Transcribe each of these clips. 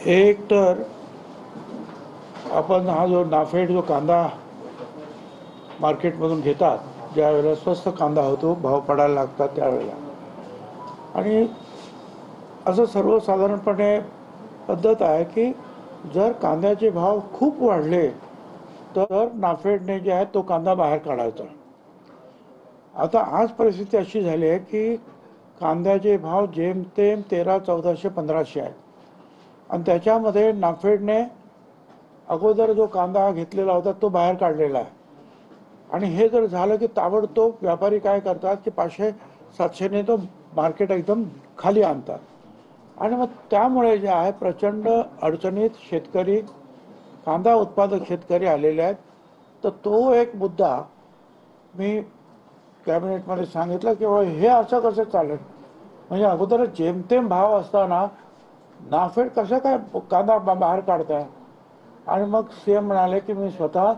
एक तर आपण हा जो नाफेड जो कांदा मार्केटमधून घेतात, ज्या वेळेला स्वस्त कांदा होतो, भाव पडायला लागतात त्यावेळेला, आणि असं सर्वसाधारणपणे पद्धत आहे की जर कांद्याचे भाव खूप वाढले तर नाफेडने जे आहे तो कांदा बाहेर काढायचा. आता आज परिस्थिती अशी झाली आहे की कांद्याचे भाव जेमतेम 1300-1400-1500 आहेत आणि त्याच्यामध्ये नाफेडने अगोदर जो कांदा घेतलेला होता तो बाहेर काढलेला आहे. आणि हे जर झालं की ताबडतोब व्यापारी काय करतात की 500-700ने तो मार्केट एकदम खाली आणतात. आणि मग त्यामुळे जे आहे प्रचंड अडचणीत शेतकरी, कांदा उत्पादक शेतकरी आलेले आहेत. तर तो एक मुद्दा मी कॅबिनेटमध्ये सांगितलं की हे असं कसं चालेल, म्हणजे अगोदरच जेमतेम भाव असताना नाफेड कसं काय कांदा बाहेर काढताय. आणि मग सीएम म्हणाले की मी स्वतः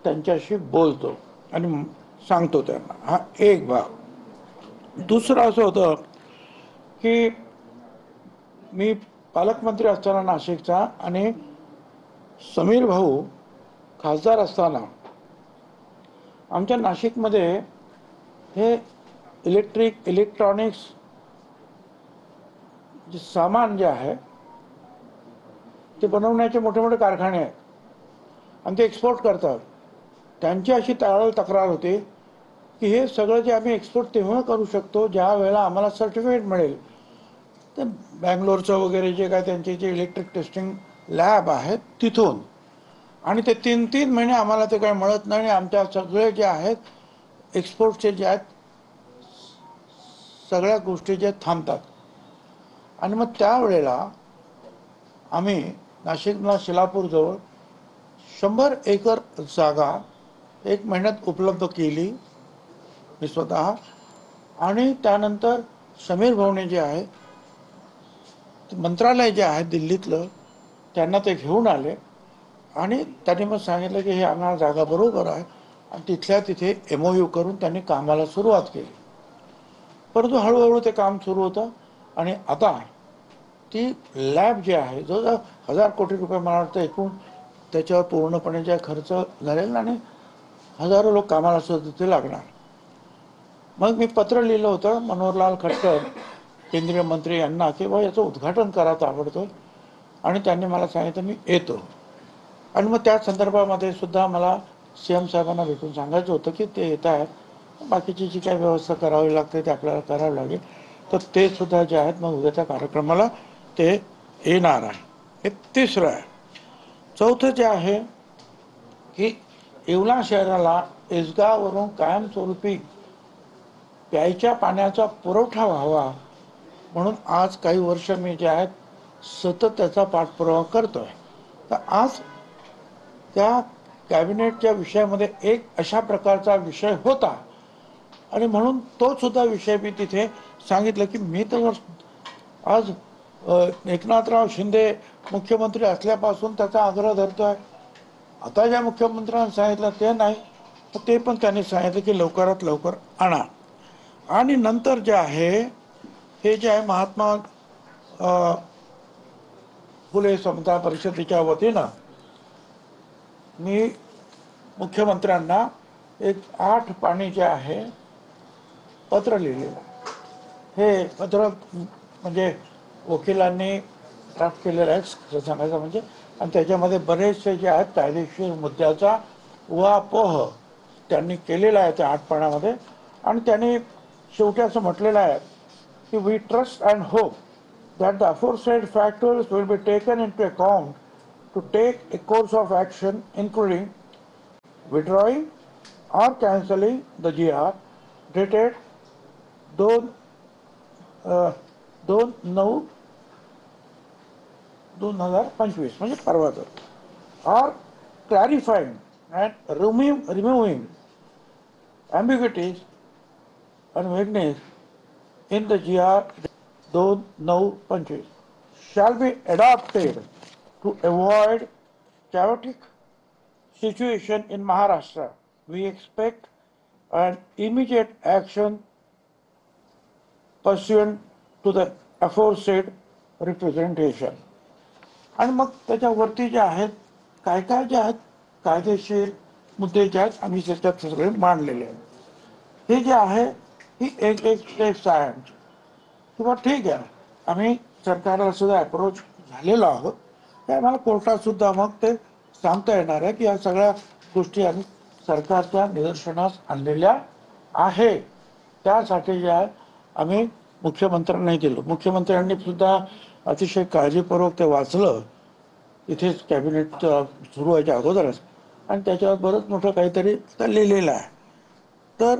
त्यांच्याशी बोलतो आणि सांगतो त्यांना. हा एक भाग. दुसरं असं होतं की मी पालकमंत्री असताना नाशिकचा आणि समीर भाऊ खासदार असताना आमच्या नाशिकमध्ये हे इलेक्ट्रॉनिक्स जे सामान जे आहे ते बनवण्याचे मोठे मोठे कारखाने आहेत आणि ते एक्सपोर्ट करतात. त्यांची अशी तक्रार होती की हे सगळं जे आम्ही एक्सपोर्ट तेव्हा करू शकतो ज्या वेळेला आम्हाला सर्टिफिकेट मिळेल. तर बँगलोरचं वगैरे जे काय त्यांचे जे इलेक्ट्रिक टेस्टिंग लॅब आहेत तिथून, आणि ते 3-3 महिने आम्हाला ते काही मिळत नाही. आणि आमच्या सगळे जे आहेत एक्सपोर्टचे जे आहेत सगळ्या गोष्टी जे थांबतात. आणि मग त्यावेळेला आम्ही नाशिकला शिलापूरजवळ 100 एकर जागा 1 महिन्यात उपलब्ध केली मी स्वतः. आणि त्यानंतर समीर भाऊने जे आहे मंत्रालय जे आहे दिल्लीतलं त्यांना ते घेऊन आले आणि त्यांनी मग सांगितलं की हे आम्हाला जागा बरोबर आहे आणि तिथल्या तिथे MOU करून त्यांनी कामाला सुरुवात केली. परंतु हळूहळू ते काम सुरू होतं आणि आता ती लॅब जी आहे जवळजवळ 1000 कोटी रुपये मला वाटतं एकूण त्याच्यावर पूर्णपणे जे खर्च झालेला आणि हजारो लोक कामाला सुद्धा तिथे लागणार. मग मी पत्र लिहिलं होतं मनोहरलाल खट्टर केंद्रीय मंत्री यांना की बा याचं उद्घाटन करा ताबडतोब. आणि त्यांनी मला सांगितलं मी येतो. आणि मग त्या संदर्भामध्ये सुद्धा मला CM साहेबांना भेटून सांगायचं होतं की ते येत आहेत, बाकीची जी काही व्यवस्था करावी लागते ते आपल्याला करावी लागेल. तर ते सुद्धा जे आहेत मग उद्याच्या कार्यक्रमाला ते येणार आहे. हे तिसरं आहे. चौथं जे आहे की येवला शहराला एसगाववरून कायमस्वरूपी प्यायच्या पाण्याचा पुरवठा व्हावा म्हणून आज काही वर्ष मी जे आहेत सतत त्याचा पाठपुरावा करतोय. तर आज त्या कॅबिनेटच्या विषयामध्ये एक अशा प्रकारचा विषय होता आणि म्हणून तो सुद्धा विषय मी तिथे सांगितलं की मी तर आज एकनाथराव शिंदे मुख्यमंत्री असल्यापासून त्याचा आग्रह धरतोय. आता ज्या मुख्यमंत्र्यांनी सांगितलं ते नाही, तर ते पण त्यांनी सांगितलं की लवकरात लवकर आणा. आणि नंतर जे आहे हे जे आहे महात्मा फुले समता परिषदेच्या वतीनं मी मुख्यमंत्र्यांना एक 8 पानी जे आहे पत्र लिहिलेलं. हे पत्र म्हणजे वकिलांनी ड्राफ्ट केलेलं आहे सांगायचं म्हणजे. आणि त्याच्यामध्ये बरेचसे जे आहेत कायदेशीर मुद्द्याचा उहापोह त्यांनी केलेला आहे त्या 8 पानामध्ये. आणि त्यांनी शेवटी असं म्हटलेलं आहे की we trust and hope that the aforesaid factors will be taken into account to take a course of action including withdrawing or cancelling the GR dated 2/9/2025 म्हणजे परवाचं, or clarifying and removing ambiguities and vagueness in the GR 2/9/25 shall be adopted to avoid chaotic situation in Maharashtra. We expect an immediate action pursuant to the aforesaid representation. आणि मग त्याच्यावरती जे आहेत काय काय जे आहेत कायदेशीर मुद्दे जे आहेत आम्ही त्याच्यात सगळे मांडलेले आहेत. हे जे आहे ही एक एक स्टेप्स आहे आमची किंवा ठीक आहे आम्ही सरकारला सुद्धा अप्रोच झालेलो आहोत. ते आम्हाला कोर्टात सुद्धा मग ते सांगता येणार आहे की या सगळ्या गोष्टी आम्ही सरकारच्या निदर्शनास आणलेल्या आहे. त्यासाठी जे आहे आम्ही मुख्यमंत्र्यांनाही दिलो. मुख्यमंत्र्यांनी सुद्धा अतिशय काळजीपूर्वक ते वाचलं इथेच कॅबिनेट सुरू व्हायच्या अगोदरच आणि त्याच्यावर बरंच मोठं काहीतरी लिहिलेलं आहे. तर